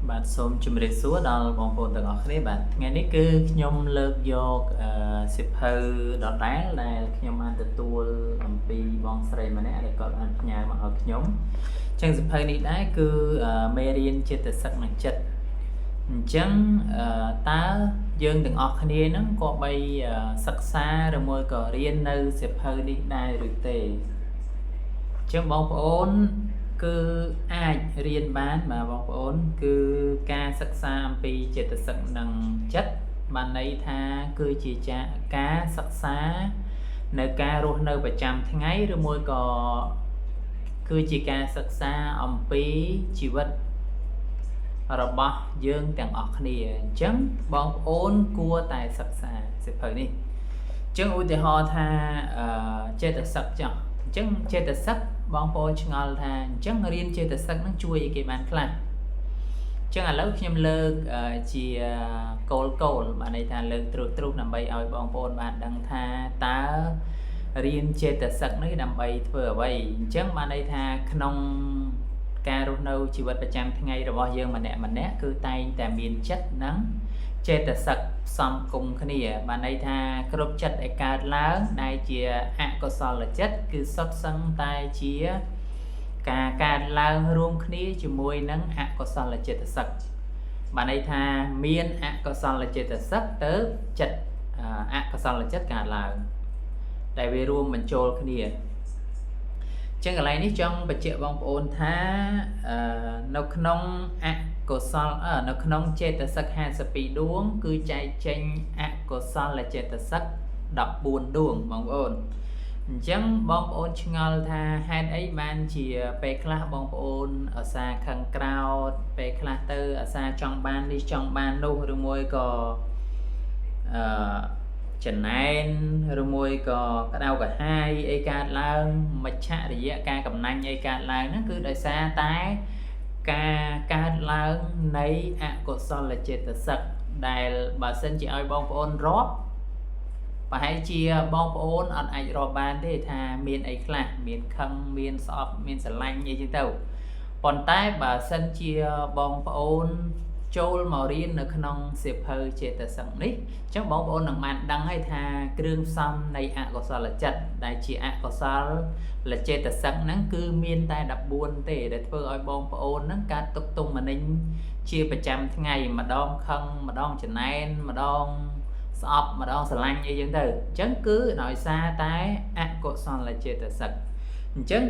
បាទសូមជម្រាបសួរដល់បងប្អូនទាំងអស់គ្នាបាទថ្ងៃនេះគឺខ្ញុំលើកយកសិភៅដដែលដែលខ្ញុំបានទទួលអំពីបងស្រីម្នាក់ដែលគាត់បានផ្ញើមកឲ្យខ្ញុំអញ្ចឹងសិភៅនេះដែរគឺមេរៀនចិត្តសឹកនិងចិត្តអញ្ចឹងតើយើងទាំងអស់គ្នានឹងក៏បីសិក្សាឬមួយក៏រៀននៅសិភៅនេះដែរឬទេអញ្ចឹងបងប្អូនគឺអាចរៀនបានបាទបងប្អូនគឺការសិក្សាអំពីចិត្តសឹកនិងចិត្តបានន័យថាគឺជាការសិក្សានៅការរស់នៅប្រចាំថ្ងៃឬមួយក៏គឺជាការសិក្សាអំពីជីវិតរបស់យើងទាំងអស់គ្នាអញ្ចឹងបងប្អូនគួរតែសិក្សាសិភៅនេះអញ្ចឹងឧទាហរណ៍ថាចិត្តសឹកចុះអញ្ចឹងចិត្តសឹកបងប្អូនឆ្ងល់ថាអញ្ចឹងរៀនចិត្តសឹកនឹងជួយឲ្យគេបានខ្លះអញ្ចឹងឥឡូវខ្ញុំលើកជាគោលបានន័យថាលើកទ្រុសដើម្បីឲ្យបងប្អូនបានដឹងថាតើរៀនចិត្តសឹកនេះដើម្បីធ្វើអ្វីអញ្ចឹងបានន័យថាក្នុងការរស់នៅជីវិតប្រចាំថ្ងៃរបស់យើងម្នាក់គឺតែងតែមានចិត្តនិងចិត្តសឹកផ្សំគង់គ្នាបានន័យថាគ្រប់ចិត្តដែលកើតឡើងដែលជាអកុសលចិត្តគឺសុទ្ធសឹងតែជាការកើតឡើងរួមគ្នាជាមួយនឹងអកុសលចិត្តសឹកបានន័យថាមានអកុសលចិត្តសឹកទៅចិត្តអកុសលចិត្តកើតឡើងដែលវារួមបញ្ចូលគ្នាចឹងកន្លែងនេះចង់បញ្ជាក់បងប្អូនថានៅក្នុងអកុសលនៅក្នុងចេតសិក52ដួងគឺចែកចេញអកុសលចេតសិក14ដួងបងប្អូនអញ្ចឹងបងប្អូនឆ្ងល់ថាហេតុអីបានជាពេលខ្លះបងប្អូនអាសាខឹងក្រោធពេលខ្លះទៅអាសាចង់បាននេះចង់បាននោះឬមួយក៏ចំណែនឬមួយក៏ក្តៅក្រហាយអីកើតឡើងមច្ឆរិយៈការកំណាញ់អីកើតឡើងហ្នឹងគឺដោយសារតែការកើតឡើងនៃអកុសលចេតសិកដែលបើសិនជាឲ្យបងប្អូនរាប់ប្រហែលជាបងប្អូនអត់អាចរាប់បានទេថាមានអីខ្លះមានខឹងមានស្អប់មានស្រឡាញ់អីចឹងទៅប៉ុន្តែបើសិនជាបងប្អូនចូលមករៀននៅក្នុងសៀវភៅចេតសិកនេះអញ្ចឹងបងប្អូននឹងបានដឹងហើយថាគ្រឿងផ្សំនៃអកុសលចិត្តដែលជាអកុសលចេតសិកហ្នឹងគឺមានតែ14ទេដែលធ្វើឲ្យបងប្អូនហ្នឹងកើតទុកទុំមនិញជាប្រចាំថ្ងៃម្ដងខឹងម្ដងចំណែនម្ដងស្អប់ម្ដងស្រឡាញ់អីចឹងទៅអញ្ចឹងគឺដោយសារតែអកុសលចេតសិកអញ្ចឹង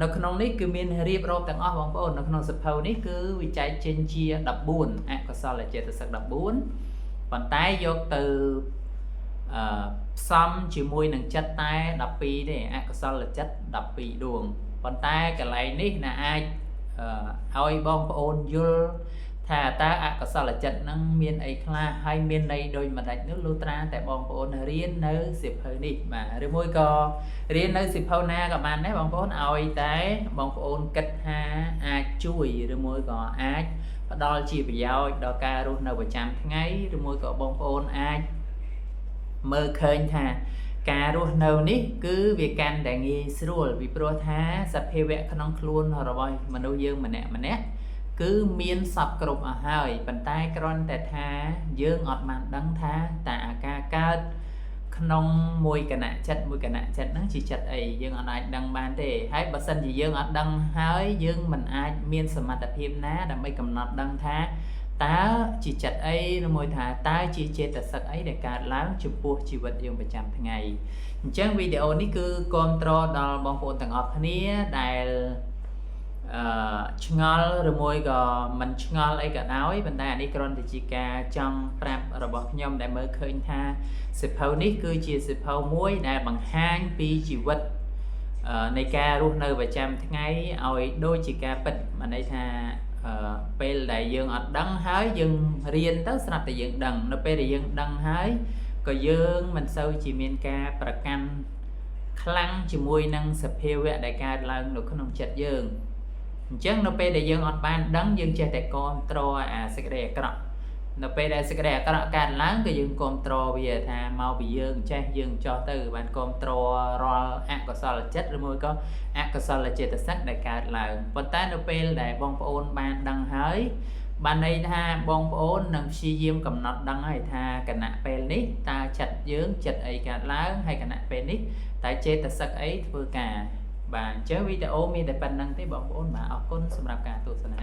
នៅក្នុងនេះគឺមានរៀបរាប់ទាំងអស់បងប្អូននៅក្នុងសភៅនេះគឺវិច័យចេញជា14អកុសលចេតសិក14ប៉ុន្តែយកទៅផ្សំជាមួយនឹងចិត្តតែ12ទេអកុសលចិត្ត12ដួងប៉ុន្តែកន្លែងនេះណាអាចឲ្យបងប្អូនយល់ថាតើអកុសលចិត្តហ្នឹងមានអីខ្លះហើយមានន័យដូចម្ដេចនោះលុះត្រាតែបងប្អូនរៀននៅសៀវភៅនេះបាទឬមួយក៏រៀននៅសៀវភៅណាក៏បានដែរបងប្អូនឲ្យតែបងប្អូនគិតថាអាចជួយឬមួយក៏អាចផ្ដល់ជាប្រយោជន៍ដល់ការរស់នៅប្រចាំថ្ងៃឬមួយក៏បងប្អូនអាចមើលឃើញថាការរស់នៅនេះគឺវាកាន់តែងាយស្រួលពីព្រោះថាសភាវៈក្នុងខ្លួនរបស់មនុស្សយើងម្នាក់គឺមានសពគ្រប់អស់ហើយប៉ុន្តែគ្រាន់តែថាយើងអត់បានដឹងថាតើអាការកើតក្នុងមួយគណៈចិត្តហ្នឹងជាចិត្តអីយើងអត់អាចដឹងបានទេហើយបើសិនជាយើងអត់ដឹងហើយយើងមិនអាចមានសមត្ថភាពណាដើម្បីកំណត់ដឹងថាតើជាចិត្តអីឬមួយថាតើជាចេតសិកអីដែលកើតឡើងចំពោះជីវិតយើងប្រចាំថ្ងៃអញ្ចឹងវីដេអូនេះគឺគាំទ្រដល់បងប្អូនទាំងអស់គ្នាដែលឆ្ងល់ឬមួយក៏មិនឆ្ងល់អីក៏ដោយប៉ុន្តែអានេះគ្រាន់តែជាការចង់ប្រាប់របស់ខ្ញុំដែលមើលឃើញថាសៀវភៅនេះគឺជាសៀវភៅមួយដែលបង្ហាញពីជីវិតនៃការរស់នៅប្រចាំថ្ងៃឲ្យដូចជាការពិតបានន័យថាពេលដែលយើងអត់ដឹងហើយយើងរៀនទៅស្រាប់តែយើងដឹងនៅពេលដែលយើងដឹងហើយក៏យើងមិនសូវជាមានការប្រកាន់ខ្លាំងជាមួយនឹងសភាវៈដែលកើតឡើងនៅក្នុងចិត្តយើងអញ្ចឹងនៅពេលដែលយើងអត់បានដឹងយើងចេះតែគាំទ្រអាសេចក្តីអាក្រក់នៅពេលដែលសេចក្តីអាក្រក់កើតឡើងក៏យើងគាំទ្រវាថាមកពីយើងចេះយើងចោះទៅបានគាំទ្ររាល់អកុសលចិត្តឬមួយក៏អកុសលចេតសិកដែលកើតឡើងប៉ុន្តែនៅពេលដែលបងប្អូនបានដឹងហើយ បានន័យថាបងប្អូននឹងព្យាយាមកំណត់ដឹងហើយថាគណៈពេលនេះតើចិត្តយើងចិត្តអីកើតឡើងហើយគណៈពេលនេះតើចេតសិកអីធ្វើការបាទអញ្ចឹងវីដេអូមានតែប៉ុណ្្នឹងទេបងប្អូនបាទអរគុណសម្រាប់ការទស្សនា